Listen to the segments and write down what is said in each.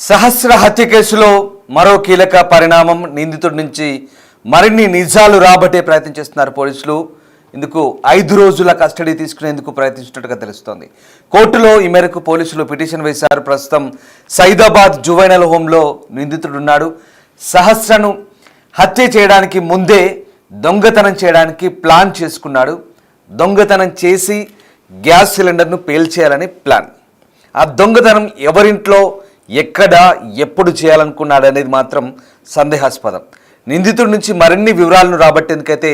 సహస్ర హత్య కేసులో మరో కీలక పరిణామం. నిందితుడి నుంచి మరిన్ని నిజాలు రాబట్టే ప్రయత్నం చేస్తున్నారు పోలీసులు. ఇందుకు 5 రోజుల కస్టడీ తీసుకునేందుకు ప్రయత్నిస్తున్నట్టుగా తెలుస్తోంది. కోర్టులో ఈ మేరకు పోలీసులు పిటిషన్ వేశారు. ప్రస్తుతం సైదాబాద్ జువైనల్ హోంలో నిందితుడు ఉన్నాడు. సహస్రను హత్య చేయడానికి ముందే దొంగతనం చేయడానికి ప్లాన్ చేసుకున్నాడు. దొంగతనం చేసి గ్యాస్ సిలిండర్ను పేల్చేయాలని ప్లాన్. ఆ దొంగతనం ఎవరింట్లో, ఎక్కడ, ఎప్పుడు చేయాలనుకున్నాడు అనేది మాత్రం సందేహాస్పదం. నిందితుడి నుంచి మరిన్ని వివరాలను రాబట్టేందుకైతే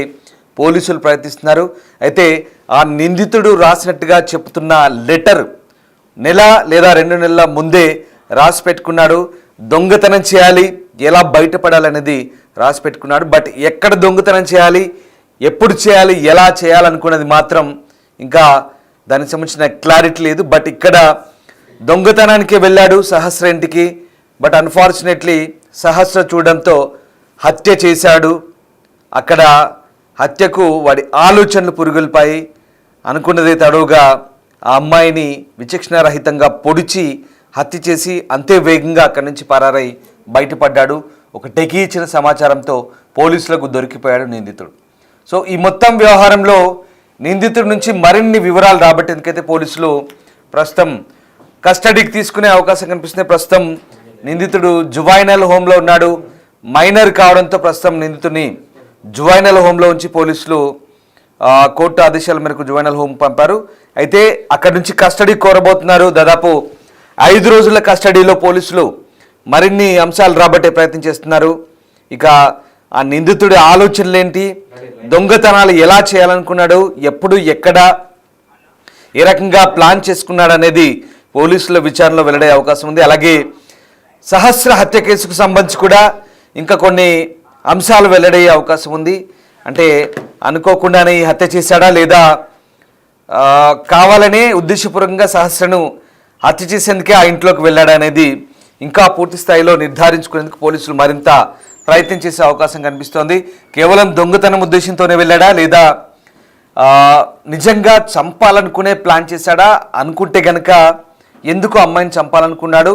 పోలీసులు ప్రయత్నిస్తున్నారు. అయితే ఆ నిందితుడు రాసినట్టుగా చెప్తున్న లెటర్ నెల లేదా 2 నెలల ముందే రాసి పెట్టుకున్నాడు. దొంగతనం చేయాలి, ఎలా బయటపడాలనేది రాసి పెట్టుకున్నాడు. బట్ ఎక్కడ దొంగతనం చేయాలి, ఎప్పుడు చేయాలి, ఎలా చేయాలనుకున్నది మాత్రం ఇంకా దానికి సంబంధించిన క్లారిటీ లేదు. బట్ ఇక్కడ దొంగతనానికి వెళ్ళాడు సహస్ర ఇంటికి. బట్ అన్ఫార్చునేట్లీ సహస్ర చూడడంతో హత్య చేశాడు. అక్కడ హత్యకు వాడి ఆలోచనలు పురుగులపై అనుకున్నదే తడవుగా ఆ అమ్మాయిని విచక్షణారహితంగా పొడిచి హత్య చేసి అంతే వేగంగా అక్కడి నుంచి పరారై బయటపడ్డాడు. ఒక టెకీ ఇచ్చిన సమాచారంతో పోలీసులకు దొరికిపోయాడు నిందితుడు. సో ఈ మొత్తం వ్యవహారంలో నిందితుడి నుంచి మరిన్ని వివరాలు రాబట్టేందుకైతే పోలీసులు ప్రస్తుతం కస్టడీకి తీసుకునే అవకాశం కనిపిస్తుంది. ప్రస్తుతం నిందితుడు జువైనల్ హోంలో ఉన్నాడు. మైనర్ కావడంతో ప్రస్తుతం నిందితుడిని జువైనల్ హోంలో ఉంచి పోలీసులు కోర్టు ఆదేశాల మేరకు జువైనల్ హోం పంపారు. అయితే అక్కడి నుంచి కస్టడీ కోరబోతున్నారు. దాదాపు 5 రోజుల కస్టడీలో పోలీసులు మరిన్ని అంశాలు రాబట్టే ప్రయత్నం చేస్తున్నారు. ఇక ఆ నిందితుడి ఆలోచనలు ఏంటి, దొంగతనాలు ఎలా చేయాలనుకున్నాడు, ఎప్పుడు, ఎక్కడ, ఏ రకంగా ప్లాన్ చేసుకున్నాడు అనేది పోలీసుల విచారణలో వెల్లడే అవకాశం ఉంది. అలాగే సహస్ర హత్య కేసుకు సంబంధించి కూడా ఇంకా కొన్ని అంశాలు వెల్లడయ్యే అవకాశం ఉంది. అంటే అనుకోకుండానే ఈ హత్య చేశాడా లేదా కావాలనే ఉద్దేశపూర్వకంగా సహస్రను హత్య చేసేందుకే ఆ ఇంట్లోకి వెళ్ళాడా అనేది ఇంకా పూర్తి స్థాయిలో నిర్ధారించుకునేందుకు పోలీసులు మరింత ప్రయత్నం చేసే అవకాశం కనిపిస్తోంది. కేవలం దొంగతనం ఉద్దేశంతోనే వెళ్ళాడా లేదా నిజంగా చంపాలనుకునే ప్లాన్ చేశాడా, అనుకుంటే గనక ఎందుకు అమ్మాయిని చంపాలనుకున్నాడు,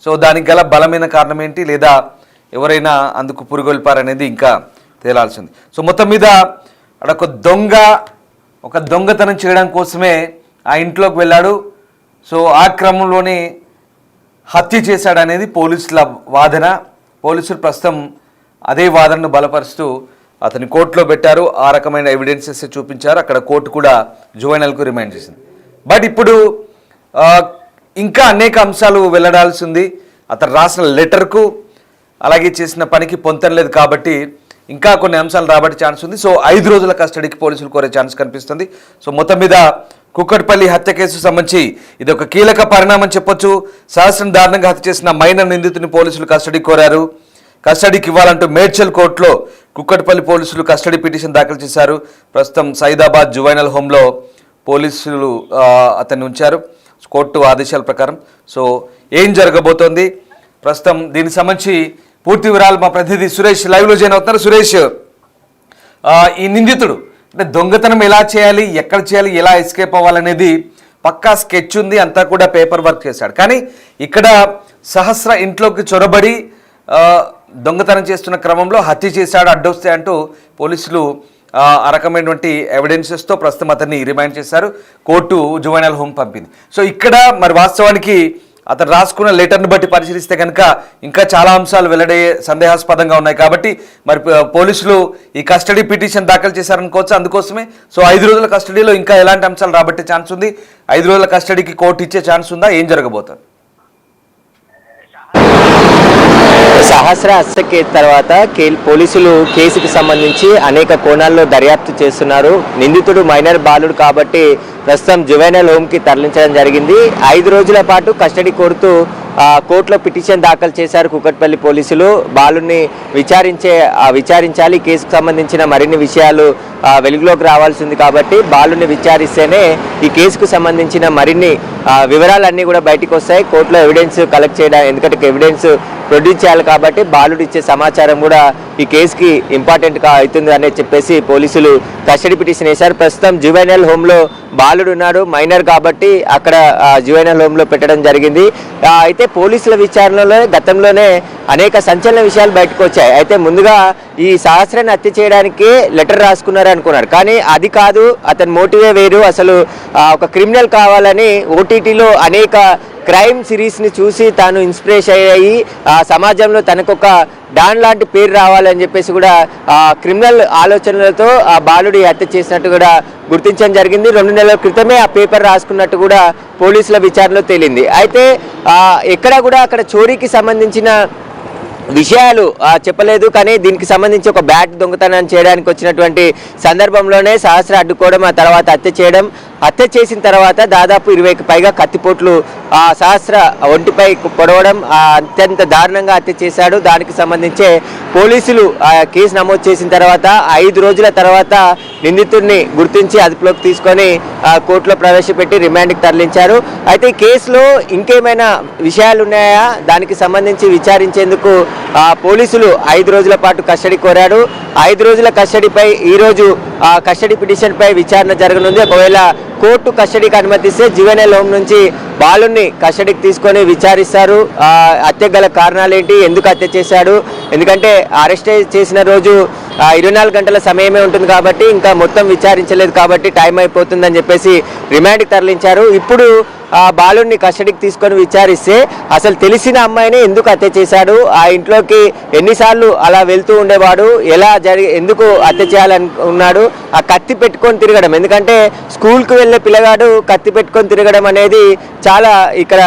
సో దానికి గల బలమైన కారణం ఏంటి, లేదా ఎవరైనా అందుకు పురుగొల్పారనేది ఇంకా తేలాల్సింది. సో మొత్తం మీద అక్కడ ఒక దొంగతనం చేయడం కోసమే ఆ ఇంట్లోకి వెళ్ళాడు. సో ఆ క్రమంలోనే హత్య చేశాడనేది పోలీసుల వాదన. పోలీసులు ప్రస్తుతం అదే వాదనను బలపరుస్తూ అతని కోర్టులో పెట్టారు. ఆ రకమైన ఎవిడెన్సెస్ చూపించారు. అక్కడ కోర్టు కూడా జువైనల్కు రిమైండ్ చేసింది. బట్ ఇప్పుడు ఇంకా అనేక అంశాలు వెల్లడాల్సి ఉంది. అతను రాసిన లెటర్కు అలాగే చేసిన పనికి పొంతనలేదు కాబట్టి ఇంకా కొన్ని అంశాలు రాబట్టే ఛాన్స్ ఉంది. సో 5 రోజుల కస్టడీకి పోలీసులు కోరే ఛాన్స్ కనిపిస్తుంది. సో మొత్తం మీద కుక్కట్పల్లి హత్య కేసుకు సంబంధించి ఇది ఒక కీలక పరిణామం చెప్పొచ్చు. సహస్రను దారుణంగా హత్య చేసిన మైనర్ నిందితుని పోలీసులు కస్టడీ కోరారు. కస్టడీకి ఇవ్వాలంటూ మేడ్చల్ కోర్టులో కుక్కట్పల్లి పోలీసులు కస్టడీ పిటిషన్ దాఖలు చేశారు. ప్రస్తుతం సైదాబాద్ జువైనల్ హోంలో పోలీసులు అతన్ని ఉంచారు కోర్టు ఆదేశాల ప్రకారం. సో ఏం జరగబోతోంది ప్రస్తుతం దీనికి సంబంధించి పూర్తి వివరాలు మా ప్రతినిధి సురేష్ లైవ్లో జాయిన్ అవుతున్నారు. సురేష్, ఈ నిందితుడు అంటే దొంగతనం ఎలా చేయాలి, ఎక్కడ చేయాలి, ఎలా ఎస్కేప్ అవ్వాలనేది పక్కా స్కెచ్ ఉంది, అంతా కూడా పేపర్ వర్క్ చేశాడు. కానీ ఇక్కడ సహస్ర ఇంట్లోకి చొరబడి దొంగతనం చేస్తున్న క్రమంలో హత్య చేశాడు, అడ్డొస్తే అంటూ పోలీసులు ఆ రకమైనటువంటి ఎవిడెన్సెస్తో ప్రస్తుతం అతన్ని రిమైండ్ చేశారు. కోర్టు జువైనల్ హోం పంపింది. సో ఇక్కడ మరి వాస్తవానికి అతను రాసుకున్న లెటర్ను బట్టి పరిశీలిస్తే కనుక ఇంకా చాలా అంశాలు వెల్లడయ్యే సందేహాస్పదంగా ఉన్నాయి. కాబట్టి మరి పోలీసులు ఈ కస్టడీ పిటిషన్ దాఖలు చేశారనుకోవచ్చు. అందుకోసమే సో 5 రోజుల కస్టడీలో ఇంకా ఎలాంటి అంశాలు రాబట్టే ఛాన్స్ ఉంది, 5 రోజుల కస్టడీకి కోర్టు ఇచ్చే ఛాన్స్ ఉందా, ఏం జరగబోతుంది? సహస్ర హత్య తర్వాత పోలీసులు కేసుకు సంబంధించి అనేక కోణాల్లో దర్యాప్తు చేస్తున్నారు. నిందితుడు మైనర్ బాలుడు కాబట్టి ప్రస్తుతం జువైనల్ హోమ్కి తరలించడం జరిగింది. 5 రోజుల పాటు కస్టడీ కోరుతూ కోర్టులో పిటిషన్ దాఖలు చేశారు కుక్కట్పల్లి పోలీసులు. బాలుని విచారించాలి, కేసుకు సంబంధించిన మరిన్ని విషయాలు వెలుగులోకి రావాల్సింది కాబట్టి బాలుని విచారిస్తేనే ఈ కేసుకు సంబంధించిన మరిన్ని వివరాలన్నీ కూడా బయటకు వస్తాయి. కోర్టులో ఎవిడెన్స్ కలెక్ట్ చేయడం, ఎందుకంటే ఎవిడెన్స్ ప్రొడ్యూస్ చేయాలి కాబట్టి బాలుడు ఇచ్చే సమాచారం కూడా ఈ కేసుకి ఇంపార్టెంట్గా అవుతుంది అనేది చెప్పేసి పోలీసులు కస్టడీ పిటిషన్ వేశారు. ప్రస్తుతం జువెనైల్ హోమ్లో బాలుడు ఉన్నాడు, మైనర్ కాబట్టి అక్కడ జువెనైల్ హోమ్లో పెట్టడం జరిగింది. అయితే పోలీసుల విచారణలో గతంలోనే అనేక సంచలన విషయాలు బయటకు వచ్చాయి. అయితే ముందుగా ఈ సహస్రాన్ని హత్య చేయడానికి లెటర్ రాసుకున్నారు అనుకున్నారు, కానీ అది కాదు, అతని మోటివే వేరు. అసలు ఒక క్రిమినల్ కావాలని ఓటీటీలో అనేక క్రైమ్ సిరీస్ని చూసి తాను ఇన్స్పిరేషన్ అయ్యి సమాజంలో తనకొక డాన్ లాంటి పేరు రావాలని చెప్పేసి కూడా క్రిమినల్ ఆలోచనలతో ఆ బాలుడి హత్య చేసినట్టు కూడా గుర్తించడం జరిగింది. 2 నెలల క్రితమే ఆ పేపర్ రాసుకున్నట్టు కూడా పోలీసుల విచారణలో తేలింది. అయితే ఎక్కడ కూడా అక్కడ చోరీకి సంబంధించిన విషయాలు చెప్పలేదు, కానీ దీనికి సంబంధించి ఒక బ్యాట్ దొంగతనం చేయడానికి వచ్చినటువంటి సందర్భంలోనే సహస్ర అడ్డుకోవడం, ఆ తర్వాత హత్య చేసిన తర్వాత దాదాపు 20కి పైగా కత్తిపోట్లు సహస్ర ఒంటిపై పొడవడం, అత్యంత దారుణంగా హత్య చేశాడు. దానికి సంబంధించే పోలీసులు కేసు నమోదు చేసిన తర్వాత 5 రోజుల తర్వాత నిందితుడిని గుర్తించి అదుపులోకి తీసుకొని కోర్టులో ప్రవేశపెట్టి రిమాండ్కి తరలించారు. అయితే ఈ కేసులో ఇంకేమైనా విషయాలు ఉన్నాయా, దానికి సంబంధించి విచారించేందుకు పోలీసులు 5 రోజుల పాటు కస్టడీ కోరాడు. 5 రోజుల కస్టడీపై ఈరోజు కస్టడీ పిటిషన్పై విచారణ జరగనుంది. ఒకవేళ కోర్టు కస్టడీకి అనుమతిస్తే జువెనైల్ హోమ్ నుంచి బాలుని కస్టడీకి తీసుకొని విచారిస్తారు. హత్య గల కారణాలు ఏంటి, ఎందుకు హత్య చేశాడు, ఎందుకంటే అరెస్ట్ చేసిన రోజు 24 గంటల సమయమే ఉంటుంది కాబట్టి ఇంకా మొత్తం విచారించలేదు కాబట్టి టైం అయిపోతుందని చెప్పేసి రిమాండ్కి తరలించారు. ఇప్పుడు బాలుడిని కస్టడీకి తీసుకొని విచారిస్తే అసలు తెలిసిన అమ్మాయిని ఎందుకు హత్య చేశాడు, ఆ ఇంట్లోకి ఎన్నిసార్లు అలా వెళ్తూ ఉండేవాడు, ఎందుకు హత్య చేయాలనుకున్నాడు, ఆ కత్తి పెట్టుకొని తిరగడం, ఎందుకంటే స్కూల్కి వెళ్ళే పిల్లగాడు కత్తి పెట్టుకొని తిరగడం అనేది చాలా ఇక్కడ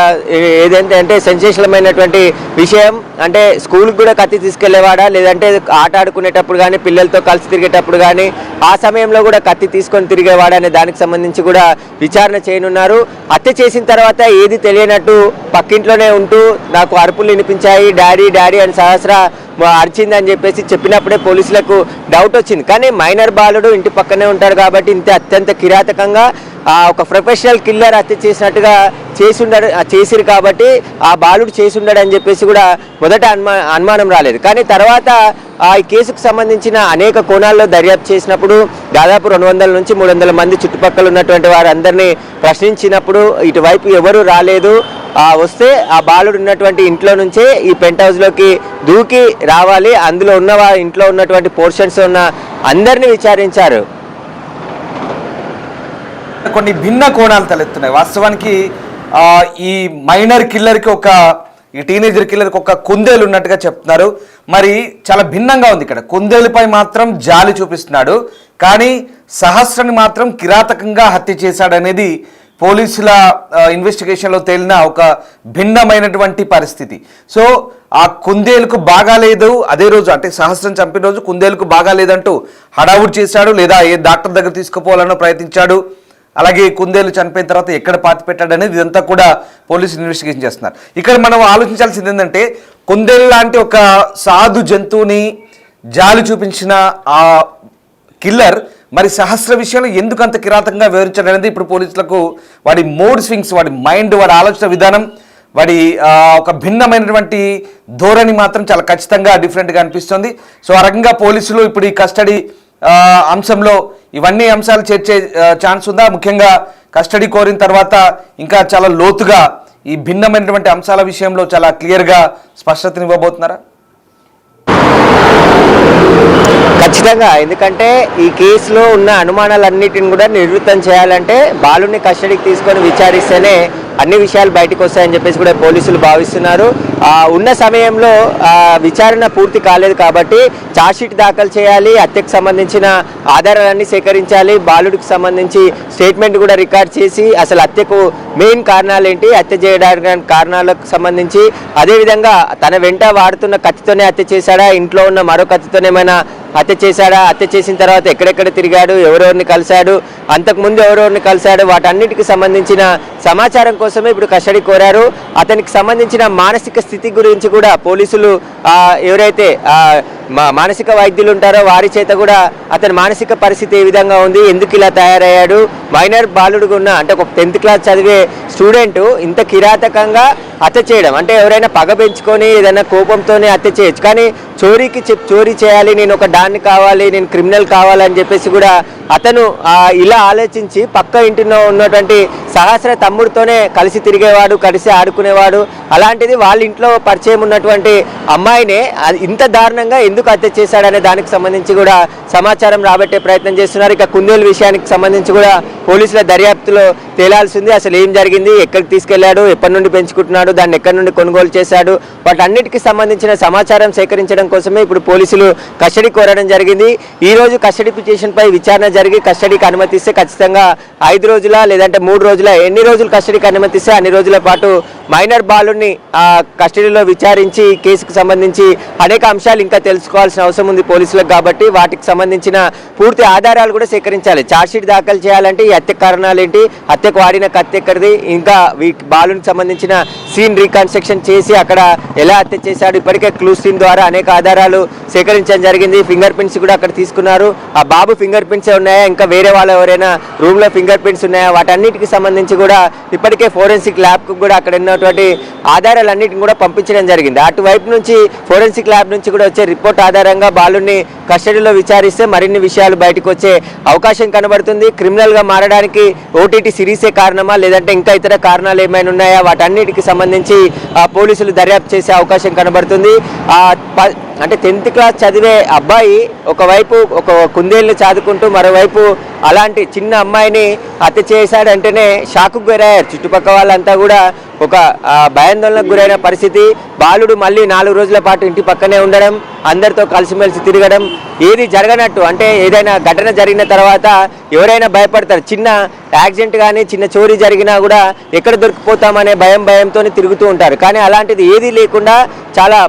ఏదంటే సెన్సేషనమైనటువంటి విషయం. అంటే స్కూల్కి కూడా కత్తి తీసుకెళ్లేవాడా, లేదంటే ఆట ఆడుకునేటప్పుడు కానీ పిల్లలతో కలిసి తిరిగేటప్పుడు కానీ ఆ సమయంలో కూడా కత్తి తీసుకొని తిరిగేవాడా అనే దానికి సంబంధించి కూడా విచారణ చేయనున్నారు. హత్య చేసిన తర్వాత ఏది తెలియనట్టు పక్కింట్లోనే ఉంటూ నాకు అరుపులు వినిపించాయి, డాడీ డాడీ అని సహస్ర అరిచిందని చెప్పేసి చెప్పినప్పుడే పోలీసులకు డౌట్ వచ్చింది. కానీ మైనర్ బాలుడు ఇంటి పక్కనే ఉంటాడు కాబట్టి అత్యంత కిరాతకంగా ఒక ప్రొఫెషనల్ కిల్లర్ హత్య చేసినట్టుగా చేసిరు కాబట్టి ఆ బాలుడు చేసి ఉండడు అని చెప్పేసి కూడా మొదట అనుమానం రాలేదు. కానీ తర్వాత ఈ కేసుకు సంబంధించిన అనేక కోణాల్లో దర్యాప్తు చేసినప్పుడు దాదాపు 200 నుంచి 300 మంది చుట్టుపక్కల ఉన్నటువంటి వారందరినీ ప్రశ్నించినప్పుడు ఇటువైపు ఎవరు రాలేదు. వస్తే ఆ బాలుడు ఉన్నటువంటి ఇంట్లో నుంచే ఈ పెంట్ హౌస్లోకి దూకి రావాలి, అందులో ఉన్న ఇంట్లో ఉన్నటువంటి పోర్షన్స్ ఉన్న అందరినీ విచారించారు. కొన్ని భిన్న కోణాలు తలెత్తున్నాయి. వాస్తవానికి ఈ మైనర్ కిల్లర్కి ఈ టీనేజర్ కిల్లర్కి ఒక కుందేలు ఉన్నట్టుగా చెప్తున్నారు. మరి చాలా భిన్నంగా ఉంది. ఇక్కడ కుందేలుపై మాత్రం జాలి చూపిస్తున్నాడు, కానీ సహస్రని మాత్రం కిరాతకంగా హత్య చేశాడనేది పోలీసుల ఇన్వెస్టిగేషన్లో తేలిన ఒక భిన్నమైనటువంటి పరిస్థితి. సో ఆ కుందేలుకు బాగాలేదు, అదే రోజు అంటే సహస్రం చంపిన రోజు కుందేలుకు బాగాలేదంటూ హడావుడి చేశాడు, లేదా ఏ డాక్టర్ దగ్గర తీసుకుపోవాలనో ప్రయత్నించాడు. అలాగే కుందేలు చనిపోయిన తర్వాత ఎక్కడ పాతి పెట్టాడు అనేది ఇదంతా కూడా పోలీసులు ఇన్వెస్టిగేషన్ చేస్తున్నారు. ఇక్కడ మనం ఆలోచించాల్సింది ఏంటంటే కుందేలు లాంటి ఒక సాధు జంతువుని జాలి చూపించిన ఆ కిల్లర్ మరి సహస్ర విషయంలో ఎందుకు అంత కిరాతకంగా వివరించాడు అనేది ఇప్పుడు పోలీసులకు వాడి మూడ్ స్వింగ్స్, వాడి మైండ్, వాడి ఆలోచన విధానం, వాడి ఒక భిన్నమైనటువంటి ధోరణి మాత్రం చాలా ఖచ్చితంగా డిఫరెంట్గా అనిపిస్తుంది. సో ఆ రకంగా పోలీసులు ఇప్పుడు ఈ కస్టడీ అంశంలో ఇవన్నీ అంశాలు చేర్చే ఛాన్స్ ఉందా? ముఖ్యంగా కస్టడీ కోరిన తర్వాత ఇంకా చాలా లోతుగా ఈ భిన్నమైనటువంటి అంశాల విషయంలో చాలా క్లియర్గా స్పష్టతనివ్వబోతున్నారా? ఖచ్చితంగా, ఎందుకంటే ఈ కేసులో ఉన్న అనుమానాలన్నిటిని కూడా నివృత్తం చేయాలంటే బాలుని కస్టడీకి తీసుకొని విచారిస్తేనే అన్ని విషయాలు బయటకు వస్తాయని చెప్పేసి కూడా పోలీసులు భావిస్తున్నారు. ఉన్న సమయంలో విచారణ పూర్తి కాలేదు కాబట్టి ఛార్జ్షీట్ దాఖలు చేయాలి, హత్యకు సంబంధించిన ఆధారాలన్నీ సేకరించాలి, బాలుడికి సంబంధించి స్టేట్మెంట్ కూడా రికార్డ్ చేసి అసలు హత్యకు మెయిన్ కారణాలు ఏంటి, హత్య చేయడానికి కారణాలకు సంబంధించి, అదేవిధంగా తన వెంట వాడుతున్న కత్తితోనే హత్య చేశాడా, ఇంట్లో ఉన్న మరో కత్తితోనే ఏమైనా హత్య చేశాడా, హత్య చేసిన తర్వాత ఎక్కడెక్కడ తిరిగాడు, ఎవరెవరిని కలిశాడు, అంతకుముందు ఎవరెవరిని కలిశాడు, వాటన్నిటికి సంబంధించిన సమాచారం కోసమే ఇప్పుడు కస్టడీ కోరారు. అతనికి సంబంధించిన మానసిక స్థితి గురించి కూడా పోలీసులు ఎవరైతే మానసిక వైద్యులు ఉంటారో వారి చేత కూడా అతని మానసిక పరిస్థితి ఏ విధంగా ఉంది, ఎందుకు ఇలా తయారయ్యాడు, మైనర్ బాలుడుగా ఉన్న అంటే ఒక 10th క్లాస్ చదివే స్టూడెంట్ ఇంత కిరాతకంగా హత్య చేయడం అంటే ఎవరైనా పగ పెంచుకొని ఏదైనా కోపంతోనే హత్య చేయొచ్చు, కానీ చోరీ చేయాలి, నేను ఒక డాన్ని కావాలి, నేను క్రిమినల్ కావాలని చెప్పేసి కూడా అతను ఇలా ఆలోచించి పక్క ఇంటిలో ఉన్నటువంటి సహస్ర తమ్ముడితోనే కలిసి తిరిగేవాడు, కలిసి ఆడుకునేవాడు. అలాంటిది వాళ్ళ ఇంట్లో పరిచయం ఉన్నటువంటి అమ్మాయినే ఇంత దారుణంగా ఎందుకు హత్య చేశాడనే దానికి సంబంధించి కూడా సమాచారం రాబట్టే ప్రయత్నం చేస్తున్నారు. ఇక కుందేలు విషయానికి సంబంధించి కూడా పోలీసుల దర్యాప్తులో తేలాల్సింది, అసలు ఏం జరిగింది, ఎక్కడికి తీసుకెళ్లాడు, ఎప్పటి నుండి పెంచుకుంటున్నాడు, దాన్ని ఎక్కడి నుండి కొనుగోలు చేశాడు, వాటన్నిటికీ సంబంధించిన సమాచారం సేకరించడం కోసమే ఇప్పుడు పోలీసులు కస్టడీ కోరడం జరిగింది. ఈ రోజు కస్టడీ పిటిషన్ పై విచారణ జరిగి కస్టడీకి అనుమతిస్తే ఖచ్చితంగా 5 రోజుల లేదంటే 3 రోజుల ఎన్ని రోజులు కస్టడీకి అనుమతిస్తే అన్ని రోజుల పాటు మైనర్ బాలుని కస్టడీలో విచారించి కేసుకు సంబంధించి అనేక అంశాలు ఇంకా తెలుసుకోవాల్సిన అవసరం ఉంది పోలీసులకు. కాబట్టి వాటికి సంబంధించిన పూర్తి ఆధారాలు కూడా సేకరించాలి. ఛార్జ్షీట్ దాఖలు చేయాలంటే ఈ హత్య కారణాలు ఏంటి, హత్యకు వాడిన కత్తి ఎక్కడిది, ఇంకా బాలునికి సంబంధించిన సీన్ రీకన్స్ట్రక్షన్ చేసి అక్కడ ఎలా హత్య చేశాడు, ఇప్పటికే క్లూస్ టీమ్ ద్వారా అనేక ఆధారాలు సేకరించడం జరిగింది. ఫింగర్ ప్రింట్స్ కూడా అక్కడ తీసుకున్నారు. ఆ బాబు ఫింగర్ ప్రింట్స్ ఉన్నాయా, ఇంకా వేరే వాళ్ళు ఎవరైనా రూమ్ లో ఫింగర్ ప్రింట్స్ ఉన్నాయా, వాటన్నిటికి సంబంధించి కూడా ఇప్పటికే ఫోరెన్సిక్ ల్యాబ్ కు కూడా అక్కడ ఉన్నటువంటి ఆధారాలన్నిటిని కూడా పంపించడం జరిగింది. అటువైపు నుంచి ఫోరెన్సిక్ ల్యాబ్ నుంచి కూడా వచ్చే రిపోర్ట్ ఆధారంగా బాలుని కస్టడీలో విచారిస్తే మరిన్ని విషయాలు బయటకు వచ్చే అవకాశం కనబడుతుంది. క్రిమినల్ గా మారడానికి ఓటీటీ సిరీసే కారణమా లేదంటే ఇంకా ఇతర కారణాలు ఏమైనా ఉన్నాయా, వాటన్నిటికి సంబంధించి పోలీసులు దర్యాప్తు చేసే అవకాశం కనబడుతుంది. అంటే 10th క్లాస్ చదివే అబ్బాయి ఒకవైపు ఒక కుందేళ్ళు చదువుకుంటూ మరోవైపు అలాంటి చిన్న అమ్మాయిని హత్య చేశాడంటేనే షాకు గురయ్యారు చుట్టుపక్కల వాళ్ళంతా కూడా. ఒక భయాందోళనకు గురైన పరిస్థితి. బాలుడు మళ్ళీ 4 రోజుల పాటు ఇంటి పక్కనే ఉండడం, అందరితో కలిసిమెలిసి తిరగడం, ఏది జరగనట్టు అంటే ఏదైనా ఘటన జరిగిన తర్వాత ఎవరైనా భయపడతారు. చిన్న యాక్సిడెంట్ కానీ చిన్న చోరీ జరిగినా కూడా ఎక్కడ దొరికిపోతామనే భయంతో తిరుగుతూ ఉంటారు. కానీ అలాంటిది ఏదీ లేకుండా చాలా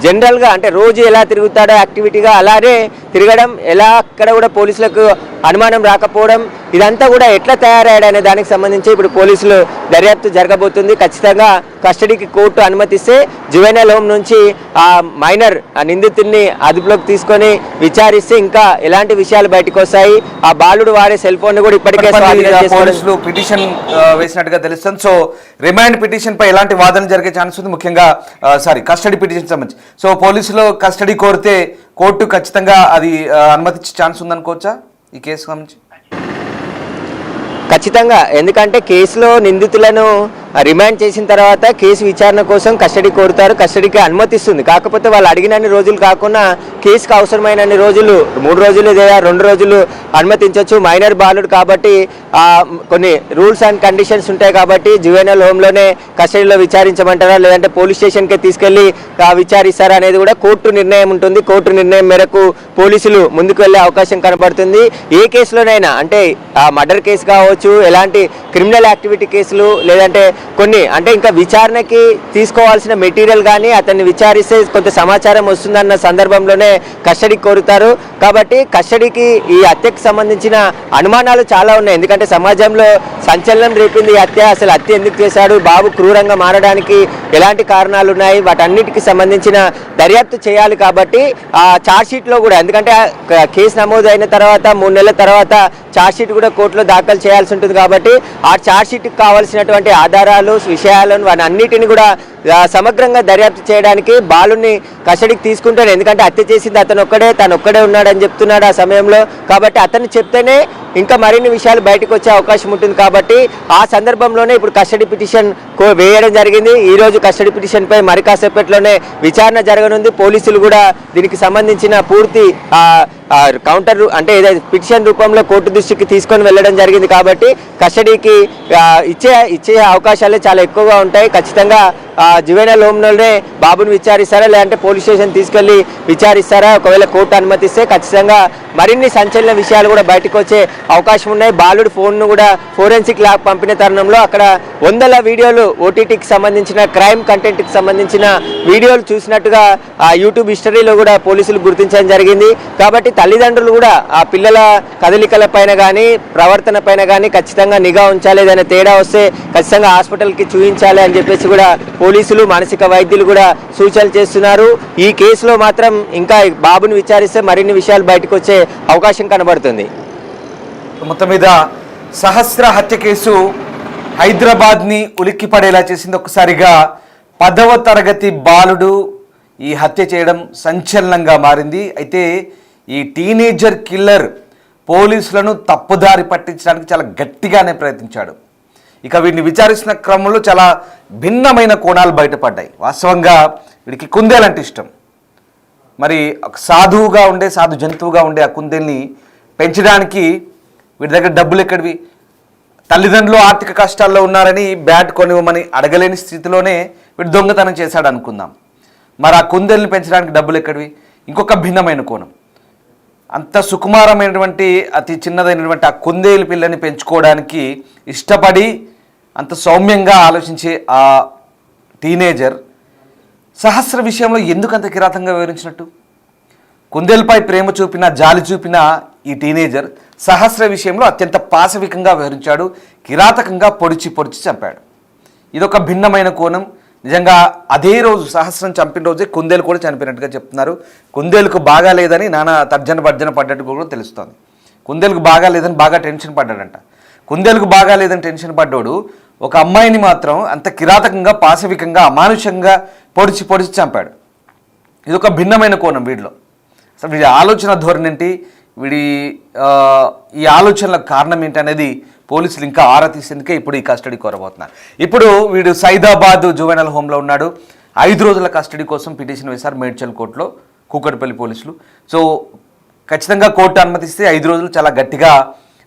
జనరల్గా అంటే రోజు ఎలా తిరుగుతాడో యాక్టివిటీగా అలానే తిరగడం, ఎలా అక్కడ కూడా పోలీసులకు అనుమానం రాకపోవడం, ఇదంతా కూడా ఎట్లా తయారయ్యాడనే దానికి సంబంధించి ఇప్పుడు పోలీసులు దర్యాప్తు జరగబోతుంది. ఖచ్చితంగా కస్టడీకి కోర్టు అనుమతిస్తే జువెనైల్ హోమ్ నుంచి ఆ మైనర్ నిందితుడిని అదుపులోకి తీసుకొని విచారిస్తే ఇంకా ఎలాంటి విషయాలు బయటకు వస్తాయి. ఆ బాలుడు వాడే సెల్ ఫోన్ కూడా ఇప్పటికే పోలీసులు పిటిషన్ వేసినట్టుగా తెలుస్తుంది. సో రిమాండ్ పిటిషన్ పై ఎలాంటి వాదన జరిగే ఛాన్స్ ఉంది, ముఖ్యంగా కస్టడీ పిటిషన్ సంబంధించి. సో పోలీసులు కస్టడీ కోరితే కోర్టు ఖచ్చితంగా అది అనుమతించే ఛాన్స్ ఉందనుకోవచ్చా ఈ కేసు సంబంధించి? ఖచ్చితంగా, ఎందుకంటే కేసులో నిందితులను రిమాండ్ చేసిన తర్వాత కేసు విచారణ కోసం కస్టడీ కోరుతారు, కస్టడీకి అనుమతిస్తుంది. కాకపోతే వాళ్ళు అడిగినన్ని రోజులు కాకుండా కేసుకు అవసరమైన రోజులు 3 రోజులు లేదా 2 రోజులు అనుమతించవచ్చు. మైనర్ బాలుడు కాబట్టి కొన్ని రూల్స్ అండ్ కండిషన్స్ ఉంటాయి కాబట్టి జువెనైల్ హోమ్లోనే కస్టడీలో విచారించమంటారా లేదంటే పోలీస్ స్టేషన్కి తీసుకెళ్లి విచారిస్తారా అనేది కూడా కోర్టు నిర్ణయం ఉంటుంది. కోర్టు నిర్ణయం మేరకు పోలీసులు ముందుకు వెళ్లే అవకాశం కనబడుతుంది. ఏ కేసులోనైనా అంటే మర్డర్ కేసు కావచ్చు, ఎలాంటి క్రిమినల్ యాక్టివిటీ కేసులు, లేదంటే కొన్ని అంటే ఇంకా విచారణకి తీసుకోవాల్సిన మెటీరియల్ కానీ అతన్ని విచారిస్తే కొంత సమాచారం వస్తుందన్న సందర్భంలోనే కస్టడీకి కోరుతారు. కాబట్టి కస్టడీకి ఈ హత్యకు సంబంధించిన అనుమానాలు చాలా ఉన్నాయి. ఎందుకంటే సమాజంలో సంచలనం రేపింది ఈ హత్య. అసలు హత్య ఎందుకు చేశాడు, బాబు క్రూరంగా మారడానికి ఎలాంటి కారణాలు ఉన్నాయి, వాటన్నిటికి సంబంధించిన దర్యాప్తు చేయాలి. కాబట్టి ఆ ఛార్జ్షీట్లో కూడా, ఎందుకంటే కేసు నమోదు అయిన తర్వాత 3 నెలల తర్వాత ఛార్జ్షీట్ కూడా కోర్టులో దాఖలు చేయాల్సి ఉంటుంది. కాబట్టి ఆ ఛార్జ్షీట్కి కావాల్సినటువంటి ఆధారాలు విషయాలను వాటన్నిటిని కూడా సమగ్రంగా దర్యాప్తు చేయడానికి బాలుని కస్టడీకి తీసుకుంటాడు. ఎందుకంటే హత్య చేసింది తను ఒక్కడే ఉన్నాడని చెప్తున్నాడు ఆ సమయంలో. కాబట్టి అతను చెప్తేనే ఇంకా మరిన్ని విషయాలు బయటకు వచ్చే అవకాశం ఉంటుంది. కాబట్టి ఆ సందర్భంలోనే ఇప్పుడు కస్టడీ పిటిషన్ వేయడం జరిగింది. ఈ రోజు కస్టడీ పిటిషన్ పై మరి కాసేపట్లోనే విచారణ జరగనుంది. పోలీసులు కూడా దీనికి సంబంధించిన పూర్తి కౌంటర్ అంటే ఏదైతే పిటిషన్ రూపంలో కోర్టు దృష్టికి తీసుకొని వెళ్ళడం జరిగింది. కాబట్టి కస్టడీకి ఇచ్చే అవకాశాలే చాలా ఎక్కువగా ఉంటాయి. ఖచ్చితంగా జువెనైల్ హోమ్లోనే బాబుని విచారిస్తారా లేదంటే పోలీస్ స్టేషన్ తీసుకెళ్లి విచారిస్తారా, ఒకవేళ కోర్టు అనుమతిస్తే ఖచ్చితంగా మరిన్ని సంచలన విషయాలు కూడా బయటకు వచ్చే అవకాశం ఉన్నాయి. బాలుడు ఫోన్ను కూడా ఫోరెన్సిక్ ల్యాబ్ పంపిన తరుణంలో అక్కడ 100 వీడియోలు ఓటీటీకి సంబంధించిన క్రైమ్ కంటెంట్కి సంబంధించిన వీడియోలు చూసినట్టుగా యూట్యూబ్ హిస్టరీలో కూడా పోలీసులు గుర్తించడం జరిగింది. కాబట్టి తల్లిదండ్రులు కూడా ఆ పిల్లల కదలికల పైన కానీ ప్రవర్తన పైన కానీ ఖచ్చితంగా నిఘా ఉంచాలి. ఏదైనా తేడా వస్తే ఖచ్చితంగా హాస్పిటల్కి చూపించాలి అని చెప్పేసి కూడా పోలీసులు మానసిక వైద్యులు కూడా సూచనలు చేస్తున్నారు. ఈ కేసులో మాత్రం ఇంకా బాబుని విచారిస్తే మరిన్ని విషయాలు బయటకు వచ్చే అవకాశం కనబడుతుంది. మొత్తం మీద సహస్ర హత్య కేసు హైదరాబాద్ని ఉలిక్కి పడేలా చేసింది. ఒక్కసారిగా 10వ తరగతి బాలుడు ఈ హత్య చేయడం సంచలనంగా మారింది. అయితే ఈ టీనేజర్ కిల్లర్ పోలీసులను తప్పుదారి పట్టించడానికి చాలా గట్టిగానే ప్రయత్నించాడు. ఇక వీడిని విచారిస్తున్న క్రమంలో చాలా భిన్నమైన కోణాలు బయటపడ్డాయి. వాస్తవంగా వీడికి కుందేలంటే ఇష్టం. మరి సాధువుగా ఉండే సాధు జంతువుగా ఉండే ఆ కుందేల్ని పెంచడానికి వీడి దగ్గర డబ్బులు ఎక్కడివి? తల్లిదండ్రులు ఆర్థిక కష్టాల్లో ఉన్నారని బ్యాట్ కొనివ్వమని అడగలేని స్థితిలోనే వీడు దొంగతనం చేశాడు అనుకుందాం. మరి ఆ కుందేల్ని పెంచడానికి డబ్బులు ఎక్కడివి? ఇంకొక భిన్నమైన కోణం, అంత సుకుమారమైనటువంటి అతి చిన్నదైనటువంటి ఆ కుందేలు పిల్లని పెంచుకోవడానికి ఇష్టపడి అంత సౌమ్యంగా ఆలోచించే ఆ టీనేజర్ సహస్ర విషయంలో ఎందుకు అంత కిరాతంగా వివరించినట్టు? కుందేలుపై ప్రేమ చూపిన జాలి చూపిన ఈ టీనేజర్ సహస్ర విషయంలో అత్యంత పాశవికంగా వ్యవహరించాడు. కిరాతకంగా పొడిచి చంపాడు. ఇదొక భిన్నమైన కోణం. నిజంగా అదే రోజు సహస్రం చంపిన రోజే కుందేలు కూడా చనిపోయినట్టుగా చెప్తున్నారు. కుందేలుకు బాగా లేదని నానా తర్జన పడ్డట్టు కూడా తెలుస్తోంది. కుందేలుకు బాగా లేదని బాగా టెన్షన్ పడ్డాడంట. కుందేలుకు బాగా లేదని టెన్షన్ పడ్డాడు ఒక అమ్మాయిని మాత్రం అంత కిరాతకంగా పాశవికంగా అమానుషంగా పొడిచి చంపాడు. ఇదొక భిన్నమైన కోణం వీడిలో. అసలు వీడి ఆలోచన ధోరణి ఏంటి, వీడి ఈ ఆలోచనలకు కారణం ఏంటి అనేది పోలీసులు ఇంకా ఆరా తీసేందుకే ఇప్పుడు ఈ కస్టడీ కోరబోతున్నారు. ఇప్పుడు వీడు సైదాబాద్ జువెనల్ హోమ్లో ఉన్నాడు. 5 రోజుల కస్టడీ కోసం పిటిషన్ వేశారు మేడ్చల్ కోర్టులో కూకట్పల్లి పోలీసులు. సో ఖచ్చితంగా కోర్టు అనుమతిస్తే 5 రోజులు చాలా గట్టిగా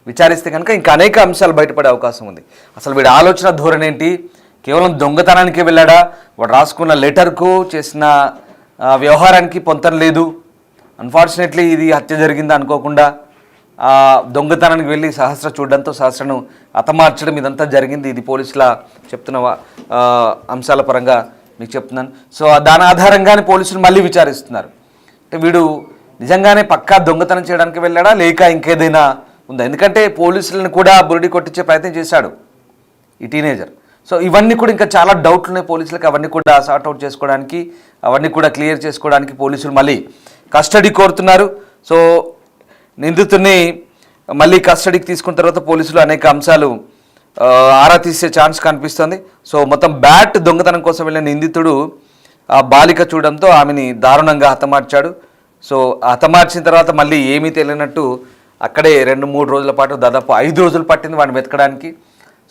విచారిస్తే కనుక ఇంకా అనేక అంశాలు బయటపడే అవకాశం ఉంది. అసలు వీడి ఆలోచన ధోరణి ఏంటి? కేవలం దొంగతనానికి వెళ్ళాడా? వాడు రాసుకున్న లెటర్కు చేసిన వ్యవహారానికి పొంతం లేదు. అన్ఫార్చునేట్లీ ఇది హత్య జరిగిందా అనుకోకుండా దొంగతనానికి వెళ్ళి సహస్ర చూడడంతో సహస్రను హతమార్చడం ఇదంతా జరిగింది. ఇది పోలీసుల చెప్తున్న అంశాల పరంగా మీకు చెప్తున్నాను. సో దాని ఆధారంగానే పోలీసులు మళ్ళీ విచారిస్తున్నారు. అంటే వీడు నిజంగానే పక్కా దొంగతనం చేయడానికి వెళ్ళాడా లేక ఇంకేదైనా ఉందా? ఎందుకంటే పోలీసులను కూడా బురిడి కొట్టించే ప్రయత్నం చేశాడు ఈ టీనేజర్. సో ఇవన్నీ కూడా ఇంకా చాలా డౌట్లు ఉన్నాయి పోలీసులకు. అవన్నీ కూడా సార్ట్అవుట్ చేసుకోవడానికి, అవన్నీ కూడా క్లియర్ చేసుకోవడానికి పోలీసులు మళ్ళీ కస్టడీ కోరుతున్నారు. సో నిందితుడిని మళ్ళీ కస్టడీకి తీసుకున్న తర్వాత పోలీసులు అనేక అంశాలు ఆరా తీసే ఛాన్స్ కనిపిస్తుంది. సో మొత్తం బ్యాట్ దొంగతనం కోసం వెళ్ళిన నిందితుడు ఆ బాలిక చూడడంతో ఆమెని దారుణంగా హతమార్చాడు. సో హతమార్చిన తర్వాత మళ్ళీ ఏమీ తెలియనట్టు అక్కడే 2-3 రోజుల పాటు దాదాపు 5 రోజులు పట్టింది వాడిని వెతకడానికి.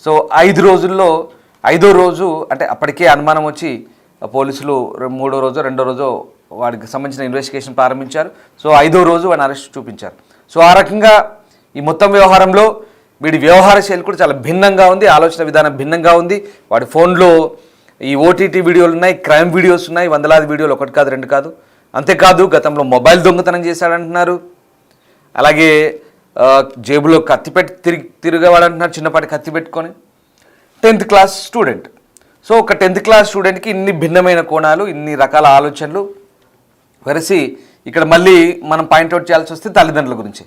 సో 5 రోజుల్లో 5వ రోజు అంటే అప్పటికే అనుమానం వచ్చి పోలీసులు 3వ రోజు 2వ రోజు వాడికి సంబంధించిన ఇన్వెస్టిగేషన్ ప్రారంభించారు. సో 5వ రోజు వాడిని అరెస్ట్ చూపించారు. సో ఆ రకంగా ఈ మొత్తం వ్యవహారంలో వీడి వ్యవహార శైలి కూడా చాలా భిన్నంగా ఉంది, ఆలోచన విధానం భిన్నంగా ఉంది. వాడి ఫోన్లో ఈ ఓటీటీ వీడియోలు ఉన్నాయి, క్రైమ్ వీడియోస్ ఉన్నాయి, వందలాది వీడియోలు, 1 కాదు 2 కాదు. అంతేకాదు గతంలో మొబైల్ దొంగతనం చేశాడంటున్నారు. అలాగే జేబులో కత్తి పెట్టి తిరిగేవాడంటున్నారు, చిన్నపాటి కత్తి పెట్టుకొని. 10th class student. సో ఒక 10th క్లాస్ స్టూడెంట్కి ఇన్ని భిన్నమైన కోణాలు, ఇన్ని రకాల ఆలోచనలు వరిసి ఇక్కడ మళ్ళీ మనం పాయింట్అవుట్ చేయాల్సి వస్తే తల్లిదండ్రుల గురించి.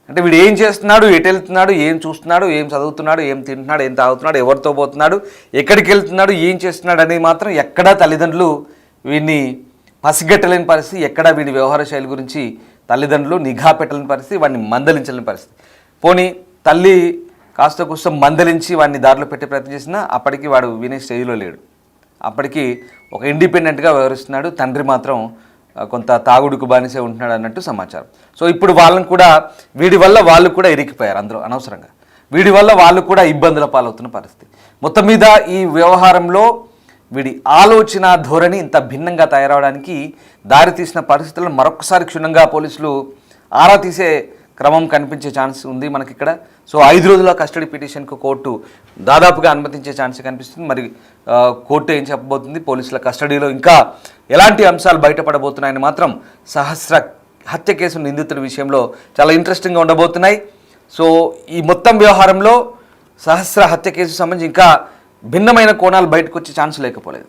అంటే వీడు ఏం చేస్తున్నాడు, ఎటు వెళ్తున్నాడు, ఏం చూస్తున్నాడు, ఏం చదువుతున్నాడు, ఏం తింటున్నాడు, ఏం తాగుతున్నాడు, ఎవరితో పోతున్నాడు, ఎక్కడికి వెళ్తున్నాడు, ఏం చేస్తున్నాడు అనేది మాత్రం ఎక్కడా తల్లిదండ్రులు వీడిని పసిగట్టలేని పరిస్థితి, ఎక్కడా వీడి వ్యవహార శైలి గురించి తల్లిదండ్రులు నిఘా పెట్టలేని పరిస్థితి, వాడిని మందలించలేని పరిస్థితి. పోనీ తల్లి కాస్త కూస్త మందలించి వాడిని దారిలో పెట్టే ప్రయత్నం చేసినా అప్పటికి వాడు వినే స్టేజ్లో లేడు. అప్పటికి ఒక ఇండిపెండెంట్గా వ్యవహరిస్తున్నాడు. తండ్రి మాత్రం కొంత తాగుడుకు బానిసే ఉంటున్నాడు అన్నట్టు సమాచారం. సో ఇప్పుడు వాళ్ళని కూడా వీడి వల్ల వాళ్ళు కూడా ఇరికిపోయారు అందరూ అనవసరంగా. వీడి వల్ల వాళ్ళు కూడా ఇబ్బందుల పాలవుతున్న పరిస్థితి. మొత్తం మీద ఈ వ్యవహారంలో వీడి ఆలోచన ధోరణి ఇంత భిన్నంగా తయారవడానికి దారితీసిన పరిస్థితులను మరొకసారి క్షుణ్ణంగా పోలీసులు ఆరా తీసే క్రమం కనిపించే ఛాన్స్ ఉంది మనకి ఇక్కడ. సో 5 రోజుల కస్టడీ పిటిషన్కు కోర్టు దాదాపుగా అనుమతించే ఛాన్స్ కనిపిస్తుంది. మరి కోర్టు ఏం చెప్పబోతుంది, పోలీసుల కస్టడీలో ఇంకా ఎలాంటి అంశాలు బయటపడబోతున్నాయని మాత్రం సహస్ర హత్య కేసు నిందితుడి విషయంలో చాలా ఇంట్రెస్టింగ్గా ఉండబోతున్నాయి. సో ఈ మొత్తం వ్యవహారంలో సహస్ర హత్య కేసు సంబంధించి ఇంకా భిన్నమైన కోణాలు బయటకు వచ్చే ఛాన్స్ లేకపోలేదు.